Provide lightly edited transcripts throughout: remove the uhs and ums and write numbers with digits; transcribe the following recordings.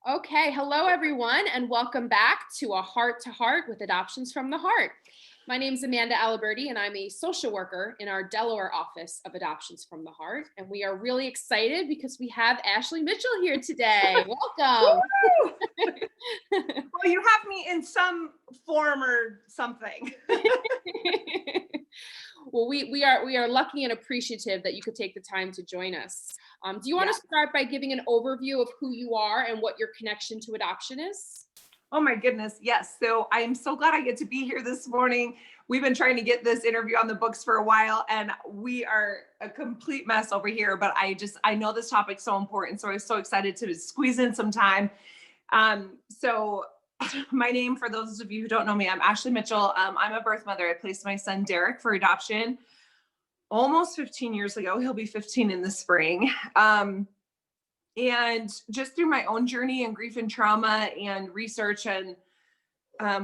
Okay, hello everyone, and welcome back to A Heart to Heart with Adoptions from the Heart. My name is Amanda Aliberti, and I'm a social worker in our Delaware office of Adoptions from the Heart. And we are really excited because we have Ashley Mitchell here today. Welcome. Well, you have me in some form or something. Well, we are lucky and appreciative that you could take the time to join us. Do you want to start by giving an overview of who you are and what your connection to adoption is? Oh my goodness, yes. So I am so glad I get to be here this morning. We've been trying to get this interview on the books for a while, and we are a complete mess over here, but I know this topic's so important, so I was so excited to squeeze in some time. So my name, for those of you who don't know me, I'm Ashley Mitchell. I'm a birth mother. I placed my son Derek for adoption almost 15 years ago. He'll be 15 in the spring. And just through my own journey and grief and trauma and research and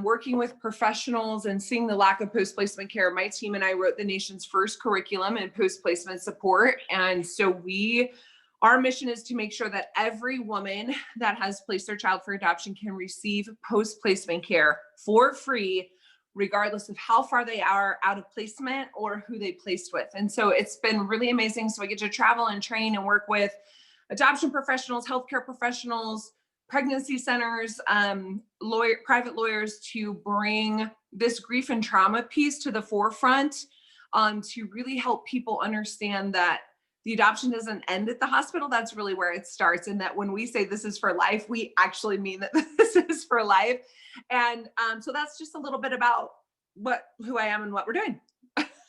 working with professionals and seeing the lack of post-placement care, my team and I wrote the nation's first curriculum in post-placement support. And so our mission is to make sure that every woman that has placed their child for adoption can receive post-placement care for free, regardless of how far they are out of placement or who they placed with. And so it's been really amazing. So I get to travel and train and work with adoption professionals, healthcare professionals, pregnancy centers, private lawyers to bring this grief and trauma piece to the forefront, to really help people understand that the adoption doesn't end at the hospital. That's really where it starts. And that when we say this is for life, we actually mean that this is for life. And so that's just a little bit about who I am and what we're doing.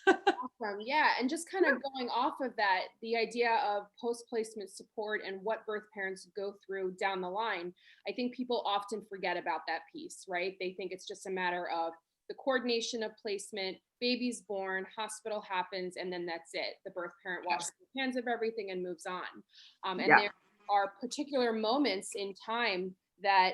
Awesome. Yeah. And just kind of going off of that, the idea of post-placement support and what birth parents go through down the line, I think people often forget about that piece, right? They think it's just a matter of the coordination of placement, baby's born, hospital happens, and then that's it. The birth parent washes their hands of everything and moves on. There are particular moments in time that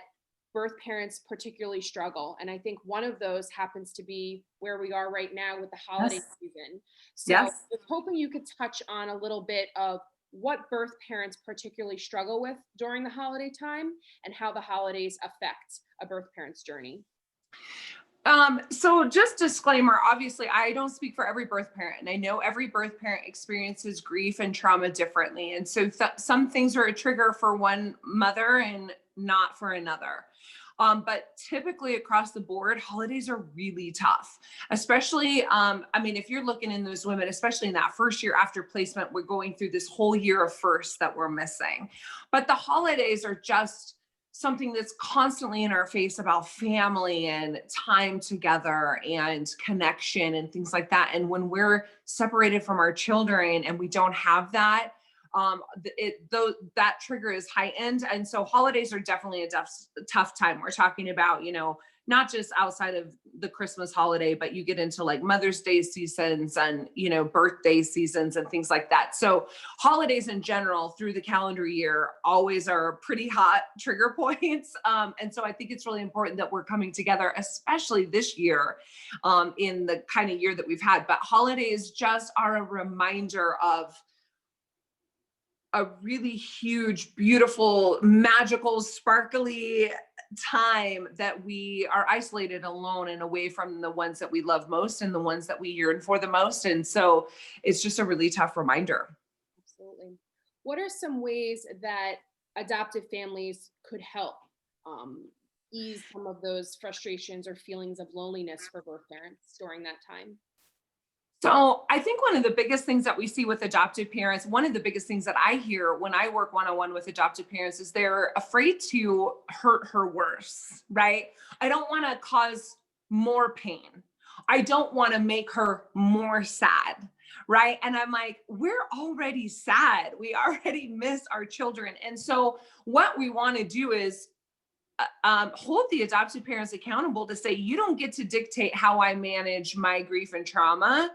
birth parents particularly struggle. And I think one of those happens to be where we are right now with the holiday season. So I was hoping you could touch on a little bit of what birth parents particularly struggle with during the holiday time and how the holidays affect a birth parent's journey. So just disclaimer, obviously I don't speak for every birth parent, and I know every birth parent experiences grief and trauma differently. And so some things are a trigger for one mother and not for another. But typically across the board, holidays are really tough, especially, if you're looking in those women, especially in that first year after placement, we're going through this whole year of firsts that we're missing. But the holidays are just something that's constantly in our face about family and time together and connection and things like that. And when we're separated from our children and we don't have that, that trigger is heightened. And so holidays are definitely a tough time. We're talking about, not just outside of the Christmas holiday, but you get into like Mother's Day seasons and, birthday seasons and things like that. So holidays in general through the calendar year always are pretty hot trigger points. And so I think it's really important that we're coming together, especially this year, in the kind of year that we've had. But holidays just are a reminder of a really huge, beautiful, magical, sparkly time that we are isolated, alone, and away from the ones that we love most and the ones that we yearn for the most. And so it's just a really tough reminder. Absolutely. What are some ways that adoptive families could help ease some of those frustrations or feelings of loneliness for birth parents during that time? So I think one of the biggest things that we see with adoptive parents, one of the biggest things that I hear when I work one-on-one with adoptive parents is they're afraid to hurt her worse, right? I don't want to cause more pain. I don't want to make her more sad, right? And I'm like, we're already sad. We already miss our children. And so what we want to do is hold the adoptive parents accountable to say, you don't get to dictate how I manage my grief and trauma.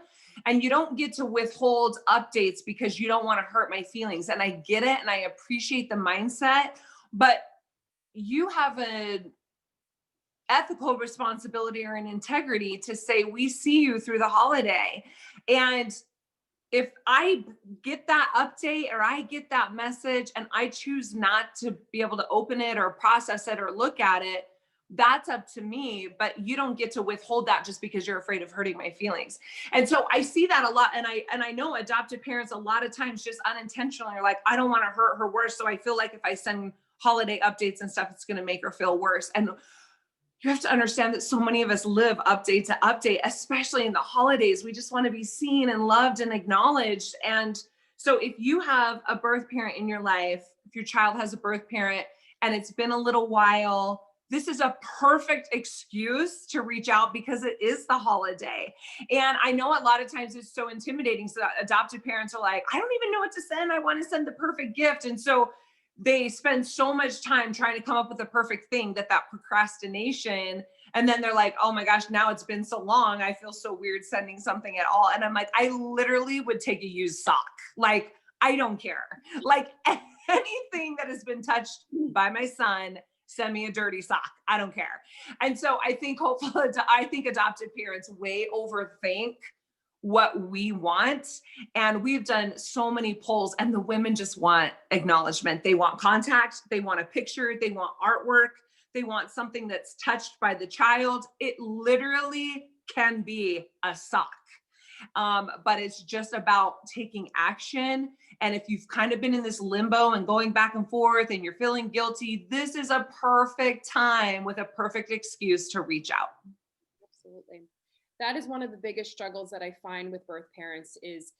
And you don't get to withhold updates because you don't want to hurt my feelings. And I get it. And I appreciate the mindset, but you have an ethical responsibility or an integrity to say, we see you through the holiday. And if I get that update or I get that message and I choose not to be able to open it or process it or look at it, that's up to me, but you don't get to withhold that just because you're afraid of hurting my feelings. And so I see that a lot. And I know adopted parents a lot of times just unintentionally are like, I don't want to hurt her worse. So I feel like if I send holiday updates and stuff, it's going to make her feel worse. And you have to understand that so many of us live update to update, especially in the holidays. We just want to be seen and loved and acknowledged. And so if you have a birth parent in your life, if your child has a birth parent and it's been a little while, this is a perfect excuse to reach out because it is the holiday. And I know a lot of times it's so intimidating. So adopted parents are like, I don't even know what to send. I want to send the perfect gift. And so they spend so much time trying to come up with the perfect thing that procrastination. And then they're like, oh my gosh, now it's been so long. I feel so weird sending something at all. And I'm like, I literally would take a used sock. Like, I don't care. Like anything that has been touched by my son, send me a dirty sock. I don't care. And so I think adopted parents way overthink what we want. And we've done so many polls and the women just want acknowledgement. They want contact. They want a picture. They want artwork. They want something that's touched by the child. It literally can be a sock. But it's just about taking action. And if you've kind of been in this limbo and going back and forth and you're feeling guilty, this is a perfect time with a perfect excuse to reach out. Absolutely. That is one of the biggest struggles that I find with birth parents is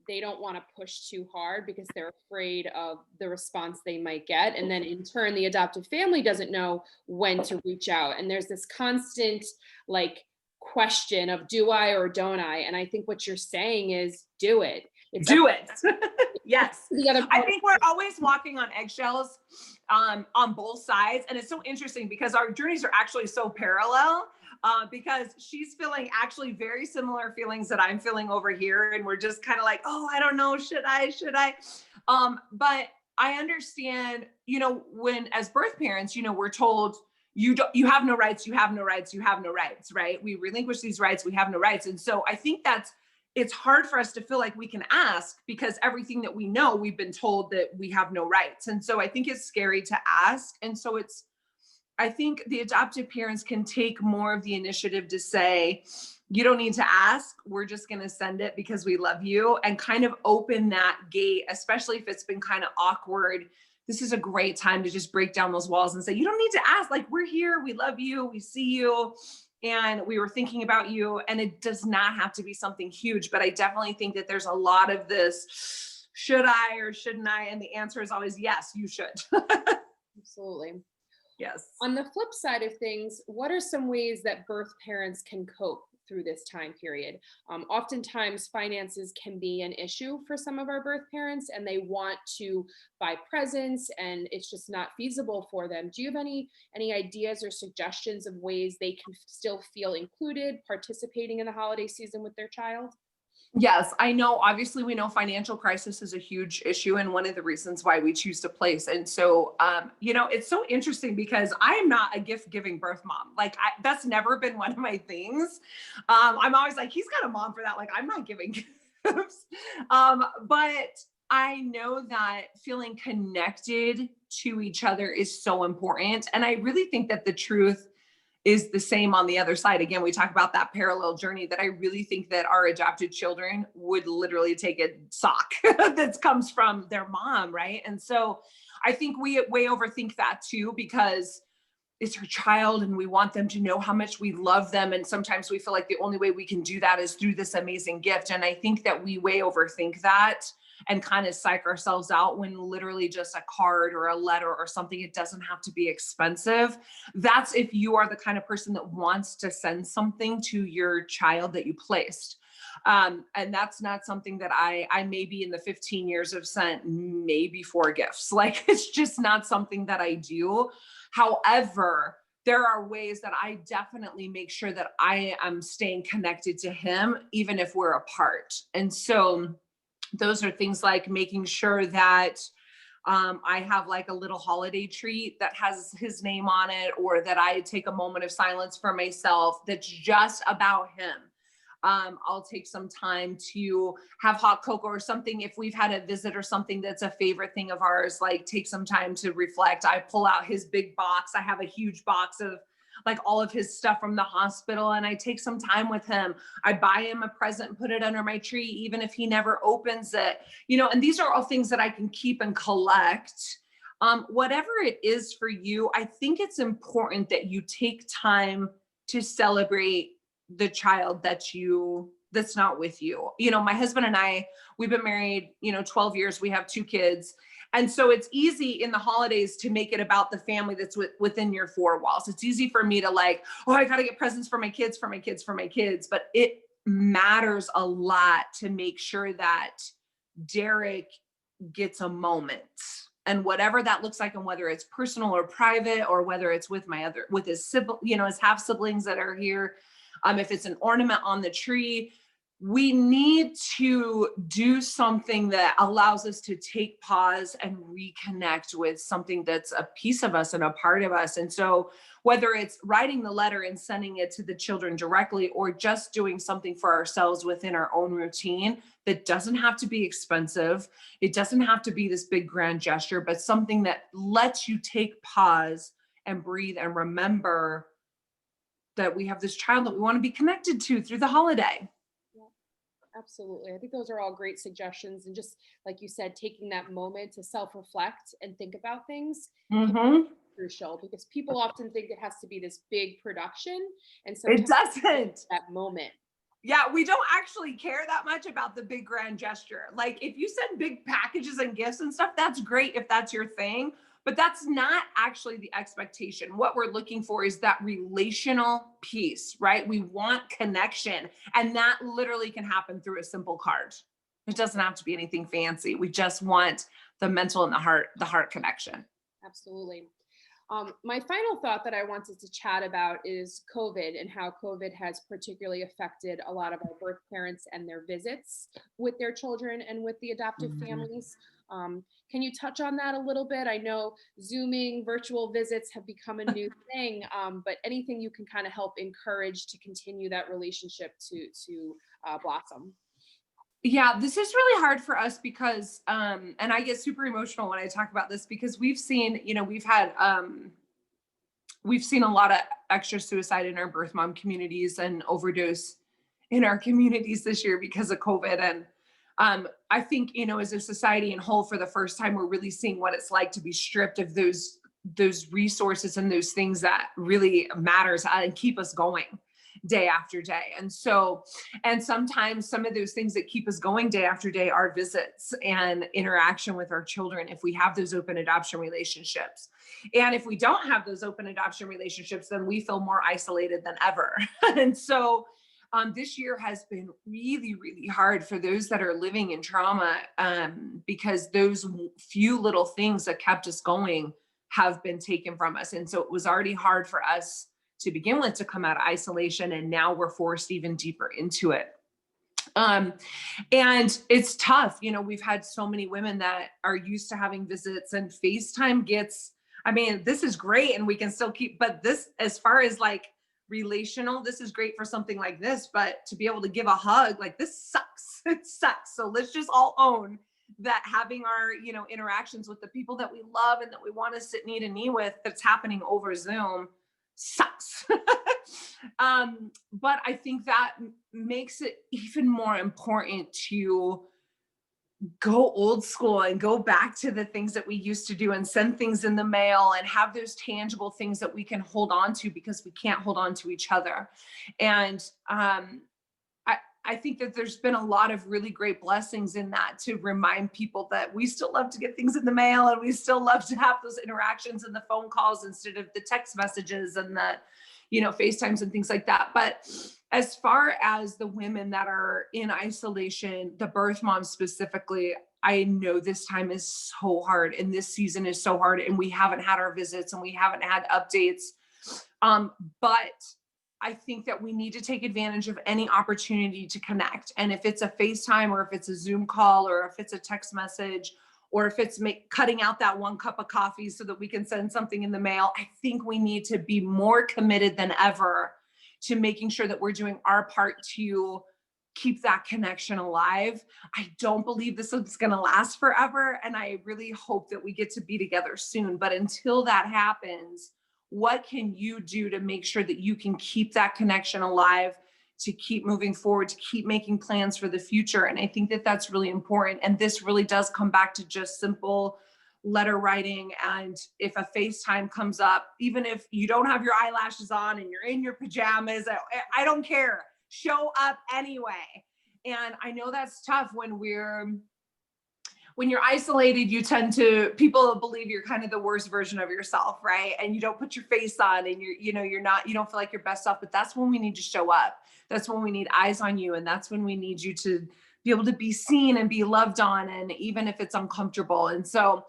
they don't want to push too hard because they're afraid of the response they might get. And then in turn, the adoptive family doesn't know when to reach out. And there's this constant like question of do I or don't I? And I think what you're saying is do it. Do it. Yes. The other I think we're always walking on eggshells on both sides. And it's so interesting because our journeys are actually so parallel. Because she's feeling actually very similar feelings that I'm feeling over here. And we're just kind of like, oh, I don't know, should I? But I understand, when as birth parents, we're told you have no rights, you have no rights, you have no rights, right? We relinquish these rights, we have no rights. And so I think it's hard for us to feel like we can ask because everything that we know, we've been told that we have no rights. And so I think it's scary to ask. And so I think the adoptive parents can take more of the initiative to say, you don't need to ask, we're just going to send it because we love you, and kind of open that gate, especially if it's been kind of awkward. This is a great time to just break down those walls and say, you don't need to ask, like, we're here, we love you, we see you, and we were thinking about you. And it does not have to be something huge, but I definitely think that there's a lot of this, should I or shouldn't I? And the answer is always, yes, you should. Absolutely. Yes. On the flip side of things, what are some ways that birth parents can cope through this time period? Oftentimes finances can be an issue for some of our birth parents and they want to buy presents and it's just not feasible for them. Do you have any ideas or suggestions of ways they can still feel included, participating in the holiday season with their child? Yes, I know. Obviously, we know financial crisis is a huge issue and one of the reasons why we choose to place. And so, it's so interesting because I am not a gift giving birth mom. Like that's never been one of my things. I'm always like, he's got a mom for that. Like I'm not giving gifts. But I know that feeling connected to each other is so important. And I really think that the truth is the same on the other side. Again, we talk about that parallel journey that I really think that our adopted children would literally take a sock that comes from their mom, right? And so I think we way overthink that too, because it's our child and we want them to know how much we love them. And sometimes we feel like the only way we can do that is through this amazing gift. And I think that we way overthink that and kind of psych ourselves out when literally just a card or a letter or something, it doesn't have to be expensive. That's if you are the kind of person that wants to send something to your child that you placed. And that's not something that I maybe in the 15 years have sent maybe 4 gifts. Like it's just not something that I do. However, there are ways that I definitely make sure that I am staying connected to him, even if we're apart. And so those are things like making sure that I have like a little holiday treat that has his name on it, or that I take a moment of silence for myself that's just about him. I'll take some time to have hot cocoa or something. If we've had a visit or something that's a favorite thing of ours, like take some time to reflect. I pull out his big box. I have a huge box of like all of his stuff from the hospital, and I take some time with him. I buy him a present and put it under my tree, even if he never opens it, and these are all things that I can keep and collect. Whatever it is for you, I think it's important that you take time to celebrate the child that's not with you. My husband and I, we've been married, 12 years, we have 2 kids. And so it's easy in the holidays to make it about the family that's within your 4 walls. It's easy for me to like, oh, I got to get presents for my kids, but it matters a lot to make sure that Derek gets a moment. And whatever that looks like, and whether it's personal or private, or whether it's with his sibling, his half siblings that are here, if it's an ornament on the tree, we need to do something that allows us to take pause and reconnect with something that's a piece of us and a part of us. And so whether it's writing the letter and sending it to the children directly, or just doing something for ourselves within our own routine, that doesn't have to be expensive. It doesn't have to be this big grand gesture, but something that lets you take pause and breathe and remember that we have this child that we want to be connected to through the holiday. Absolutely. I think those are all great suggestions. And just like you said, taking that moment to self-reflect and think about things is crucial, because people often think it has to be this big production. And sometimes it doesn't. That moment. Yeah, we don't actually care that much about the big grand gesture. Like if you send big packages and gifts and stuff, that's great if that's your thing. But that's not actually the expectation. What we're looking for is that relational piece, right? We want connection, and that literally can happen through a simple card. It doesn't have to be anything fancy. We just want the mental and the heart connection. Absolutely. My final thought that I wanted to chat about is COVID, and how COVID has particularly affected a lot of our birth parents and their visits with their children and with the adoptive families. Can you touch on that a little bit? I know Zooming, virtual visits have become a new thing, but anything you can kind of help encourage to continue that relationship to blossom. Yeah, this is really hard for us because, and I get super emotional when I talk about this, because we've seen, we've seen a lot of extra suicide in our birth mom communities and overdose in our communities this year because of COVID. And I think, as a society in whole, for the first time, we're really seeing what it's like to be stripped of those resources and those things that really matters and keep us going day after day. And sometimes some of those things that keep us going day after day are visits and interaction with our children, if we have those open adoption relationships. And if we don't have those open adoption relationships, then we feel more isolated than ever. And so this year has been really, really hard for those that are living in trauma, because those few little things that kept us going have been taken from us. And so it was already hard for us to begin with to come out of isolation, and now we're forced even deeper into it. And it's tough. We've had so many women that are used to having visits, and FaceTime this is great and we can still keep, but this, as far as like relational, this is great for something like this, but to be able to give a hug, like this sucks. It sucks. So let's just all own that having our, interactions with the people that we love and that we want to sit knee to knee with, that's happening over Zoom, sucks. But I think that makes it even more important to go old school and go back to the things that we used to do, and send things in the mail and have those tangible things that we can hold on to, because we can't hold on to each other. And I think that there's been a lot of really great blessings in that, to remind people that we still love to get things in the mail, and we still love to have those interactions and the phone calls instead of the text messages and the, FaceTimes and things like that. But as far as the women that are in isolation, the birth moms specifically, I know this time is so hard, and this season is so hard, and we haven't had our visits and we haven't had updates. But I think that we need to take advantage of any opportunity to connect. And if it's a FaceTime, or if it's a Zoom call, or if it's a text message, or if it's cutting out that 1 cup of coffee so that we can send something in the mail, I think we need to be more committed than ever to making sure that we're doing our part to keep that connection alive. I don't believe this is going to last forever. And I really hope that we get to be together soon. But until that happens, what can you do to make sure that you can keep that connection alive, to keep moving forward, to keep making plans for the future? And I think that that's really important. And this really does come back to just simple letter writing. And if a FaceTime comes up, even if you don't have your eyelashes on and you're in your pajamas, I don't care. Show up anyway. And I know that's tough when you're isolated. You tend to, people believe you're kind of the worst version of yourself, right? And you don't put your face on, and you don't feel like your best self. But that's when we need to show up. That's when we need eyes on you, and that's when we need you to be able to be seen and be loved on, and even if it's uncomfortable. And so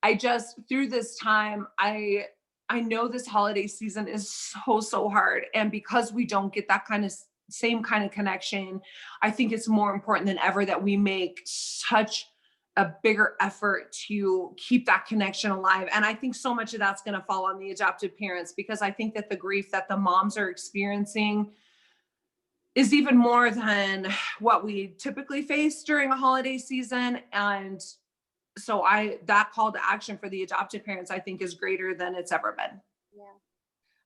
I just, through this time, I know this holiday season is so hard, and because we don't get that same kind of connection, I think it's more important than ever that we make such a bigger effort to keep that connection alive. And I think so much of that's going to fall on the adoptive parents, because I think that the grief that the moms are experiencing is even more than what we typically face during a holiday season. And so that call to action for the adoptive parents, I think, is greater than it's ever been. Yeah.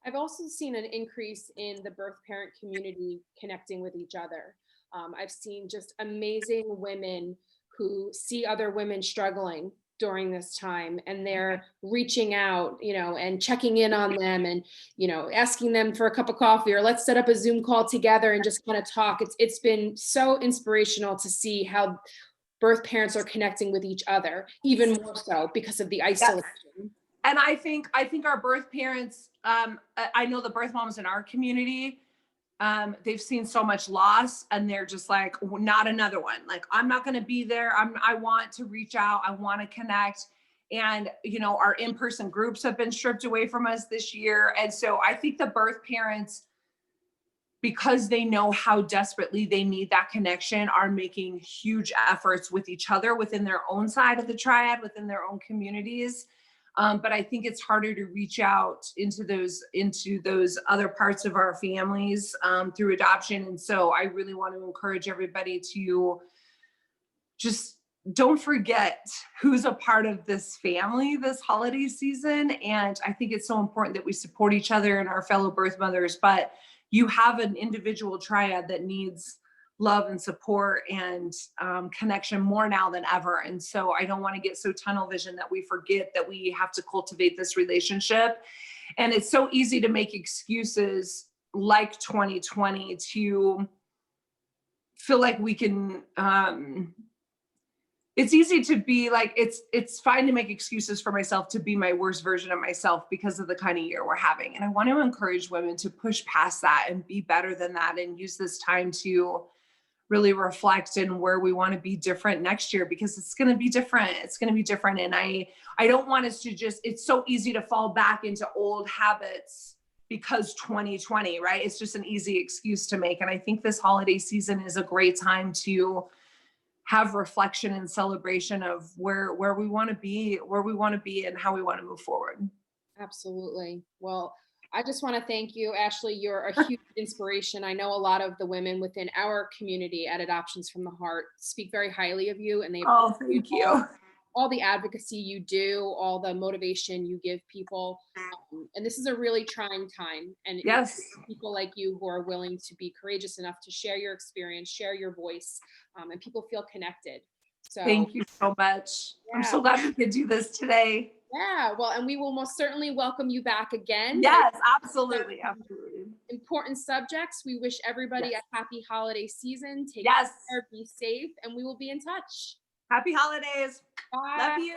I've also seen an increase in the birth parent community connecting with each other. I've seen just amazing women who see other women struggling during this time, and they're reaching out, and checking in on them, and, asking them for a cup of coffee, or let's set up a Zoom call together and just kind of talk. It's been so inspirational to see how birth parents are connecting with each other, even more so because of the isolation. Yes. And I think our birth parents, I know the birth moms in our community, they've seen so much loss, and they're just like, not another one. Like, I'm not going to be there. I want to reach out. I want to connect. And, our in-person groups have been stripped away from us this year. And so I think the birth parents, because they know how desperately they need that connection, are making huge efforts with each other within their own side of the triad, within their own communities. But I think it's harder to reach out into those other parts of our families through adoption. And so I really want to encourage everybody to just don't forget who's a part of this family this holiday season. And I think it's so important that we support each other and our fellow birth mothers. But you have an individual triad that needs love and support and connection more now than ever. And so I don't want to get so tunnel vision that we forget that we have to cultivate this relationship. And it's so easy to make excuses like 2020 to feel like we can, it's easy to be like, it's fine to make excuses for myself to be my worst version of myself because of the kind of year we're having. And I want to encourage women to push past that and be better than that, and use this time to really reflect in where we want to be different next year, because it's going to be different. It's going to be different. And I don't want us to it's so easy to fall back into old habits because 2020, right? It's just an easy excuse to make. And I think this holiday season is a great time to have reflection and celebration of where we want to be, and how we want to move forward. Absolutely. Well, I just want to thank you, Ashley. You're a huge inspiration. I know a lot of the women within our community at Adoptions from the Heart speak very highly of you, and they thank you. All the advocacy you do, all the motivation you give people. And this is a really trying time. And yes, people like you who are willing to be courageous enough to share your experience, share your voice, and people feel connected. So thank you so much. Yeah. I'm so glad we could do this today. Yeah, well, and we will most certainly welcome you back again. Yes, absolutely. Important subjects. We wish everybody a happy holiday season. Take care, be safe, and we will be in touch. Happy holidays. Bye. Love you.